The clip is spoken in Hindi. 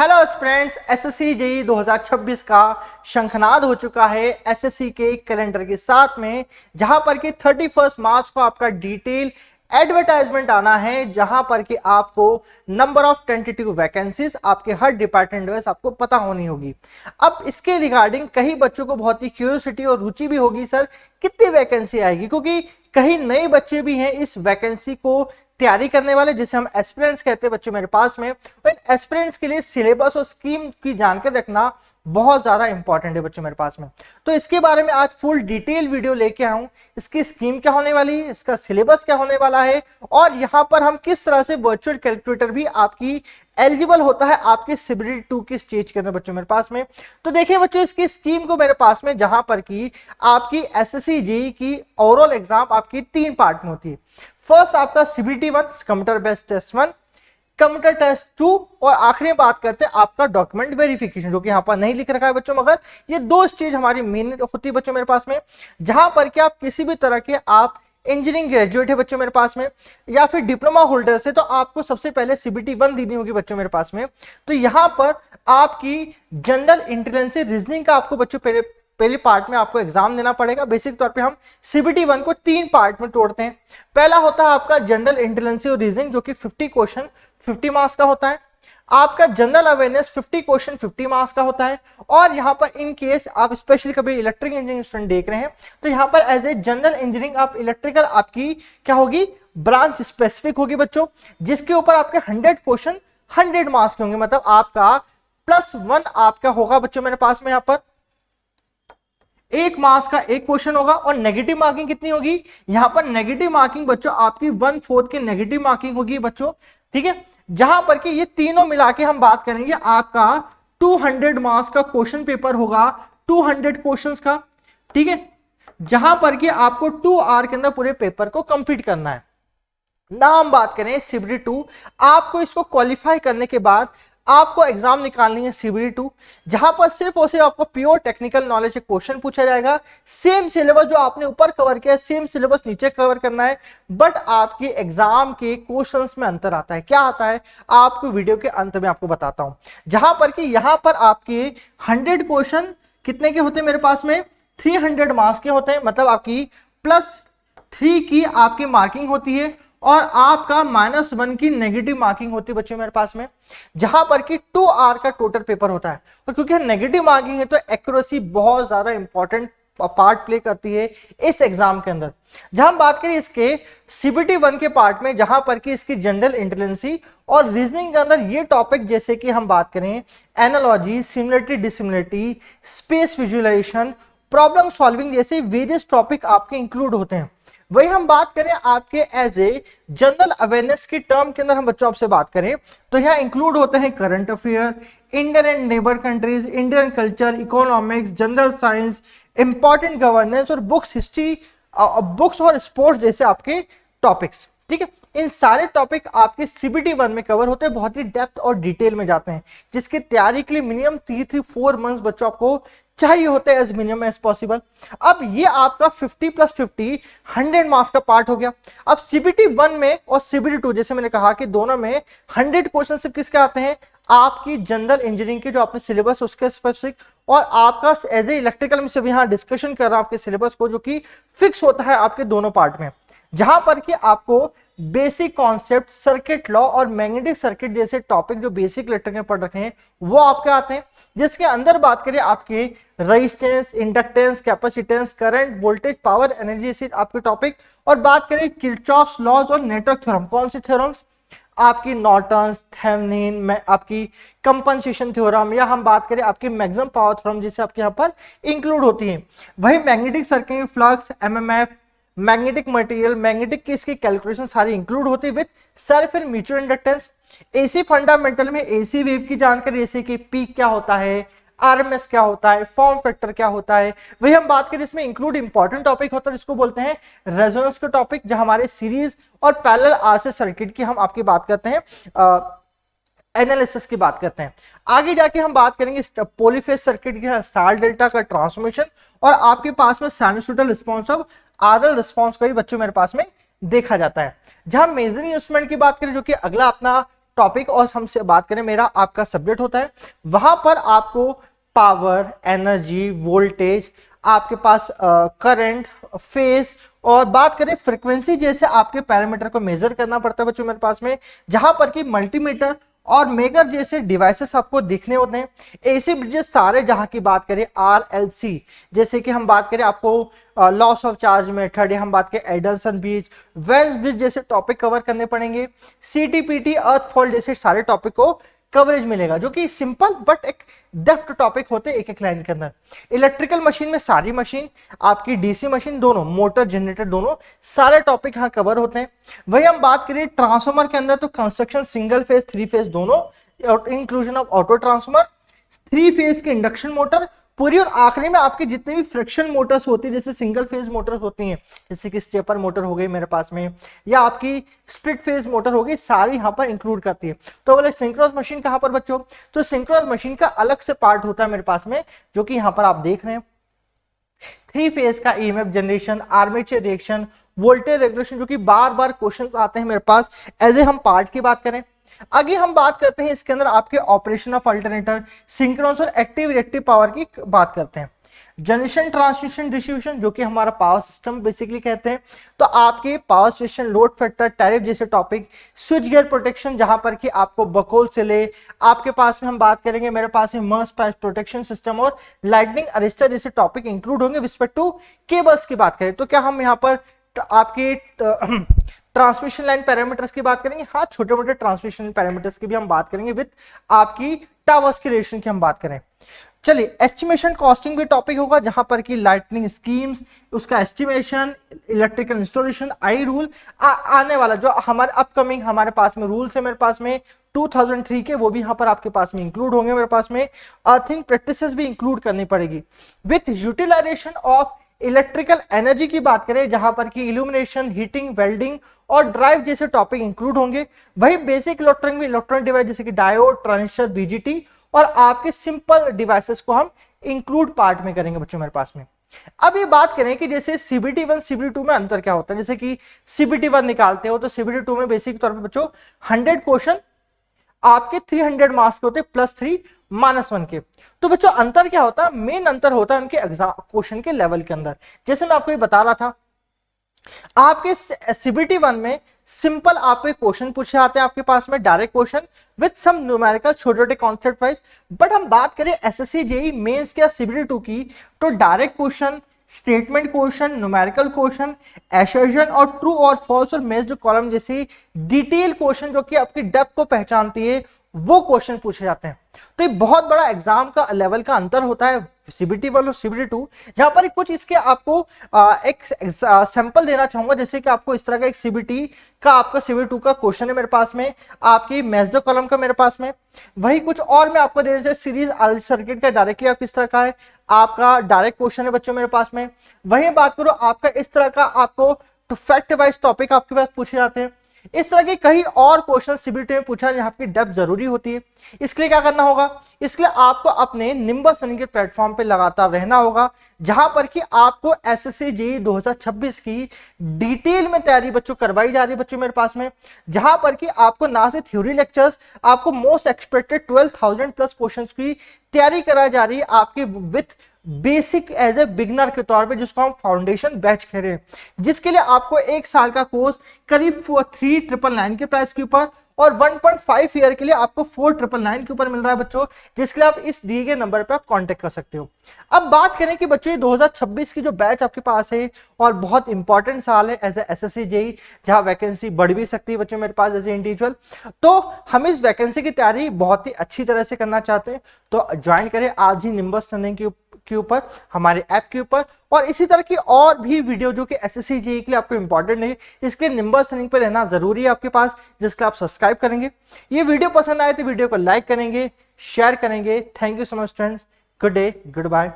हेलो फ्रेंड्स, एसएससी जेईई 2026 का शंखनाद हो चुका है एसएससी के कैलेंडर के साथ में, जहां पर कि 31 मार्च को आपका डिटेल एडवर्टाइजमेंट आना है, जहां पर कि आपको नंबर ऑफ टेंटेटिव वैकेंसीज आपके हर डिपार्टमेंट वाइज आपको पता होनी होगी। अब इसके रिगार्डिंग कई बच्चों को बहुत ही क्यूरियोसिटी और रुचि भी होगी, सर कितनी वैकेंसी आएगी, क्योंकि कहीं नए बच्चे भी हैं इस वैकेंसी को तैयारी करने वाले, जिसे हम एस्पिरेंट्स कहते हैं बच्चों मेरे पास में। इन एस्पिरेंट्स के लिए सिलेबस और स्कीम की जानकारी रखना बहुत ज्यादा इंपॉर्टेंट है बच्चों मेरे पास में। तो इसके बारे में आज फुल डिटेल वीडियो लेके आऊं, इसकी स्कीम क्या होने वाली है, इसका सिलेबस क्या होने वाला है, और यहां पर हम किस तरह से वर्चुअल कैलकुलेटर भी आपकी एलिजिबल होता है आपके सीबीटी 2 की स्टेज के अंदर बच्चों मेरे पास में। तो देखिए बच्चों, इसकी स्कीम को मेरे पास में, जहां पर की आपकी एसएससी जेईई की ओवरऑल एग्जाम आपकी 3 पार्ट में होती है। फर्स्ट आपका CBT 1 computer based test 1, computer test 2, और आखिरी बात करते हैं आपका डॉक्यूमेंट वेरिफिकेशन, जो कि यहाँ पर नहीं लिख रखा है बच्चों, मगर ये 2 स्टेज हमारी मेन होती है बच्चों मेरे पास में, जहां पर कि आप किसी भी तरह के आप इंजीनियरिंग ग्रेजुएट है बच्चों मेरे पास में, या फिर डिप्लोमा होल्डर से, तो आपको सबसे पहले सीबीटी 1 देनी होगी बच्चों मेरे पास में। तो यहां पर आपकी जनरल इंटेलिजेंस रीजनिंग का आपको बच्चों पहले पार्ट में आपको एग्जाम देना पड़ेगा। बेसिक तौर पे हम सीबीटी 1 को 3 पार्ट में तोड़ते हैं। पहला होता है आपका जनरल इंटेलिजेंस और रीजनिंग, जो कि 50 क्वेश्चन 50 मार्क्स का होता है। आपका जनरल अवेयरनेस 50 क्वेश्चन 50 मार्क्स का होता है। और यहां पर इन केस आप स्पेशली कभी इलेक्ट्रिकल इंजीनियरिंग स्टूडेंट देख रहे हैं, तो यहां पर एज ए जनरल इंजीनियरिंग आप इलेक्ट्रिकल आपकी क्या होगी, ब्रांच स्पेसिफिक होगी बच्चों, जिसके ऊपर आपके 100 क्वेश्चन 100 मार्क्स के होंगे। मतलब आपका +1 आपका होगा बच्चों मेरे पास में, यहां पर 1 मार्क्स का 1 क्वेश्चन होगा। और नेगेटिव मार्किंग कितनी होगी, यहां पर नेगेटिव मार्किंग बच्चों आपकी 1/4 की नेगेटिव मार्किंग होगी बच्चों, ठीक है। जहां पर कि ये तीनों मिला के हम बात करेंगे, आपका 200 मार्क्स का क्वेश्चन पेपर होगा, 200 क्वेश्चंस का, ठीक है। जहां पर कि आपको 2 आवर के अंदर पूरे पेपर को कंप्लीट करना है ना। हम बात करें सीबीटी 2, आपको इसको क्वालिफाई करने के बाद आपको एग्जाम निकालनी है सीबीटी 2, जहां पर सिर्फ और सिर्फ आपको प्योर टेक्निकल नॉलेज एक क्वेश्चन पूछा जाएगा। सेम सिलेबस जो आपने ऊपर कवर किया है, सेम सिलेबस नीचे कवर करना है, बट आपके एग्जाम के क्वेश्चंस में अंतर आता है। क्या आता है आपको वीडियो के अंत में आपको बताता हूं। जहां पर कि यहां पर आपके 100 क्वेश्चन कितने के होते हैं मेरे पास में, 300 मार्क्स के होते हैं। मतलब आपकी +3 की आपकी मार्किंग होती है, और आपका -1 की नेगेटिव मार्किंग होती है बच्चों मेरे पास में, जहां पर कि 2 आवर का टोटल पेपर होता है। और क्योंकि नेगेटिव मार्किंग है तो एक्यूरेसी बहुत ज्यादा इंपॉर्टेंट पार्ट प्ले करती है इस एग्जाम के अंदर। जहां हम बात करें इसके सीबीटी 1 के पार्ट में, जहां पर कि इसकी जनरल इंटेलिजेंसी और रीजनिंग के अंदर ये टॉपिक, जैसे कि हम बात करें analogy, similarity dissimilarity, space visualization, problem solving जैसे वेरियस टॉपिक आपके इंक्लूड होते हैं। वही हम बात करें आपके एज ए जनरल अवेयरनेस की टर्म के अंदर, हम बच्चों आपसे बात करें तो यहाँ इंक्लूड होते हैं current affair, Indian and neighbour countries, Indian culture, economics, general science, important governance और बुक्स हिस्ट्री, बुक्स और स्पोर्ट्स जैसे आपके टॉपिक्स, ठीक है। इन सारे टॉपिक आपके सीबीटी 1 में कवर होते हैं, बहुत ही डेप्थ और डिटेल में जाते हैं, जिसकी तैयारी के लिए मिनिमम 3-4 मंथ्स बच्चों आपको चाहिए होते हैं एज मिनिमम एज पॉसिबल। अब ये आपका 50 + 50 100 मार्क्स का पार्ट हो गया। अब सीबीटी 1 में और सीबीटी 2, जैसे मैंने कहा कि दोनों में 100 क्वेश्चन सिर्फ किसके आते हैं, आपकी जनरल इंजीनियरिंग के जो आपने सिलेबस उसके स्पेसिफिक, और आपका एज ए इलेक्ट्रिकल में से यहाँ डिस्कशन कर रहा हूं आपके सिलेबस को, जो कि फिक्स होता है आपके दोनों पार्ट में। जहां पर कि आपको बेसिक कॉन्सेप्ट, सर्किट लॉ और मैग्नेटिक सर्किट जैसे टॉपिक जो बेसिक इलेक्ट्रिक में पढ़ रखे हैं वो आपके आते हैं, जिसके अंदर बात करें आपके resistance, inductance, capacitance, current, voltage, power, energy से आपके टॉपिक। और बात करें किरचॉफ्स लॉज और नेटवर्क थ्योरम, कौन सी थ्योरम्स, आपकी नॉर्टन्स, थेवेनिन में आपकी कंपनसेशन थ्योरम, या हम बात करें आपकी मैक्सिमम पावर थ्योरम जैसे आपके यहाँ पर इंक्लूड होती है। वही magnetic circuit, flux, MMF, magnetic material, magnetic की इसकी कैलकुलेशन सारी इंक्लूड होती है with self and mutual inductance. AC fundamental में एसी वेव की जानकारी, जैसे कि पीक क्या होता है, आरएमएस क्या होता है, फॉर्म फैक्टर क्या होता है। वही हम बात करें इसमें इंक्लूड इंपॉर्टेंट टॉपिक होता है जिसको बोलते हैं रेजोनेंस का टॉपिक, जहां हमारे सीरीज और पैरेलल आरसी सर्किट की हम आपकी बात करते हैं, एनालिसिस की बात करते हैं। आगे जाके हम बात करेंगे पॉलीफेज सर्किट की, स्टार डेल्टा का ट्रांसफॉर्मेशन, और आपके पास में sinusoidal response of RL response को भी बच्चों मेरे पास में देखा जाता है। जहां मेजरिंग इंस्ट्रूमेंट की बात करें, जो कि अगला अपना टॉपिक और हमसे बात करें मेरा आपका सब्जेक्ट होता है, वहां पर आपको पावर, एनर्जी, वोल्टेज, आपके पास करंट, फेज और बात करें फ्रीक्वेंसी जैसे आपके पैरामीटर को मेजर करना पड़ता है बच्चों मेरे पास में, जहां पर कि मल्टीमीटर और मेगर जैसे डिवाइसेस आपको दिखने होते हैं। एसी ब्रिजेस सारे जहां की बात करें RLC, जैसे कि हम बात करें आपको लॉस ऑफ चार्ज मेथड, या हम बात करें एडल्सन ब्रिज, वेंस ब्रिज जैसे टॉपिक कवर करने पड़ेंगे। CTPT, अर्थ फॉल्ट जैसे सारे टॉपिक को कवरेज मिलेगा, जो कि सिंपल बट एक डेप्थ टॉपिक होते हैं एक एक लाइन के अंदर। इलेक्ट्रिकल मशीन में सारी मशीन, आपकी डीसी मशीन दोनों, मोटर जनरेटर दोनों, सारे टॉपिक यहाँ कवर होते हैं। वही हम बात करें ट्रांसफार्मर के अंदर तो कंस्ट्रक्शन सिंगल फेज, 3 फेज दोनों, inclusion of auto transformer, 3 phase के इंडक्शन मोटर पूरी, और आखिरी में आपके जितने भी फ्रिक्शन मोटर्स होती है जैसे सिंगल फेज मोटर्स होती हैं, जैसे कि स्टेपर मोटर हो गई मेरे पास में, या आपकी स्प्लिट फेज मोटर हो गई, सारी यहाँ पर इंक्लूड करती है। तो बोले सिंक्रोनस मशीन कहाँ पर बच्चों, तो सिंक्रोनस मशीन का अलग से पार्ट होता है मेरे पास में, जो कि यहाँ पर आप देख रहे हैं। 3 फेज का EMF generation, armature reaction, voltage regulation, जो कि बार बार क्वेश्चन आते हैं मेरे पास एज ए हम पार्ट की बात करें। आगे हम बात करते हैं इसके अंदर आपके ऑपरेशन ऑफ अल्टरनेटर, सिंक्रोनस और एक्टिव रिएक्टिव पावर की बात करते हैं। जनरेशन, ट्रांसमिशन, डिस्ट्रीब्यूशन, जो कि हमारा पावर सिस्टम बेसिकली कहते हैं। तो आपके power station, load factor, tariff जैसे टॉपिक, स्विच गियर प्रोटेक्शन, जहां पर कि आपको बकोल से ले आपके पास में हम बात करेंगे मेरे पास में मर्स पाइप प्रोटेक्शन सिस्टम और लाइटनिंग अरेस्टर जैसे टॉपिक इंक्लूड होंगे। रिस्पेक्ट टू केबल्स की बात करें तो क्या हम यहाँ पर आपके ट्रांसमिशन लाइन पैरामीटर्स की बात करेंगे, हाँ छोटे मोटे ट्रांसमिशन पैरामीटर्स की भी हम बात करेंगे, विद आपकी टावर्स की रिलेशन की हम बात करें। चलिए एस्टिमेशन कॉस्टिंग भी टॉपिक होगा, जहां पर कि लाइटनिंग स्कीम्स, उसका estimation, electrical installation, I rule, आने वाला जो हमारे अपकमिंग हमारे पास में रूल्स है मेरे पास में 2003 के, वो भी यहाँ पर आपके पास में इंक्लूड होंगे मेरे पास में। अर्थिंग प्रैक्टिसेस भी इंक्लूड करनी पड़ेगी। With utilization of electrical energy की बात करें, जहां पर कि इल्यूमिनेशन, हीटिंग, वेल्डिंग और ड्राइव जैसे टॉपिक इंक्लूड होंगे। वही बेसिक इलेक्ट्रॉनिक में इलेक्ट्रॉनिक डिवाइस जैसे कि डायोड, ट्रांजिस्टर, बीजीटी और आपके सिंपल डिवाइसेस को हम इंक्लूड पार्ट में करेंगे बच्चों मेरे पास में। अब ये बात करें कि जैसे CBT1 CBT2 में अंतर क्या होता है, जैसे कि CBT1 निकालते हो तो CBT2 में बेसिक तौर पे बच्चों 100 क्वेश्चन आपके 300 मार्क्स के होते +3 -1 के। तो बच्चों अंतर क्या होता है, मेन अंतर होता है उनके एग्जाम क्वेश्चन के लेवल के अंदर। जैसे मैं आपको ये बता रहा था, आपके CBT1 में सिंपल आपके क्वेश्चन पूछे आते हैं आपके पास में, direct question with some numerical छोटे छोटे कॉन्सेप्ट वाइज। बट हम बात करें SSC JEE मेंस या CBT2 की, तो direct question, statement question, numerical question, assertion और ट्रू और फॉल्स और मेज्ड कॉलम जैसी डिटेल क्वेश्चन जो कि आपकी डेप्थ को पहचानती है, वो क्वेश्चन पूछे जाते हैं। तो ये बहुत बड़ा एग्जाम का लेवल का अंतर होता है CBT1 और CBT2। यहाँ पर कुछ इसके आपको एक सैंपल देना चाहूंगा, जैसे कि आपको इस तरह का एक CBT का आपका CBT2 का क्वेश्चन है मेरे पास में, आपकी मेज्ड कॉलम का मेरे पास में। वही कुछ और मैं आपको देना चाहिए, सीरीज RLC सर्किट का डायरेक्टली आप किस तरह का है, आपका डायरेक्ट क्वेश्चन है बच्चों मेरे पास में। वही बात करो आपका इस तरह का आपको फैक्ट वाइज टॉपिक आपके पास पूछे जाते हैं। इस तरह के कई और क्वेश्चन CBT में पूछा जहां की डेप्थ जरूरी होती है। इसके लिए क्या करना होगा, इसके लिए आपको अपने निंबस रनिंग के प्लेटफॉर्म पे लगातार रहना होगा, जहां पर कि आपको SSC JEE 2026 की डिटेल में तैयारी बच्चों करवाई जा रही है बच्चों मेरे पास में, जहां पर कि आपको ना से थ्योरी लेक्चर्स, आपको मोस्ट एक्सपेक्टेड 12,000 प्लस क्वेश्चंस की तैयारी कराई जा रही है आपके with basic as a beginner के तौर पे, जिसको हम फाउंडेशन बैच कह रहे हैं, जिसके लिए आपको 1 साल का कोर्स करीब 3,999 के प्राइस के ऊपर और 1.5 ईयर के लिए आपको 4,999 के ऊपर मिल रहा है बच्चों, जिसके लिए आप इस दिए गए नंबर पे आप कांटेक्ट कर सकते हो। अब बात करें कि बच्चों ये 2026 की जो बैच आपके पास है और बहुत इंपॉर्टेंट साल है एज ए SSC JEE, जहां वैकेंसी बढ़ भी सकती है बच्चों मेरे पास एज ए इंडिविजुअल। तो हम इस वैकेंसी की तैयारी बहुत ही अच्छी तरह से करना चाहते हैं, तो ज्वाइन करें आज ही निंबस रनिंग के ऊपर, हमारे ऐप के ऊपर। और इसी तरह की और भी वीडियो जो कि SSC JEE के लिए आपको इंपॉर्टेंट है, इसके लिए निंबस रनिंग पे रहना जरूरी है आपके पास, जिसका आप सब्सक्राइब करेंगे। ये वीडियो पसंद आए तो वीडियो को लाइक करेंगे, शेयर करेंगे। Thank you so much friends, good day, good bye.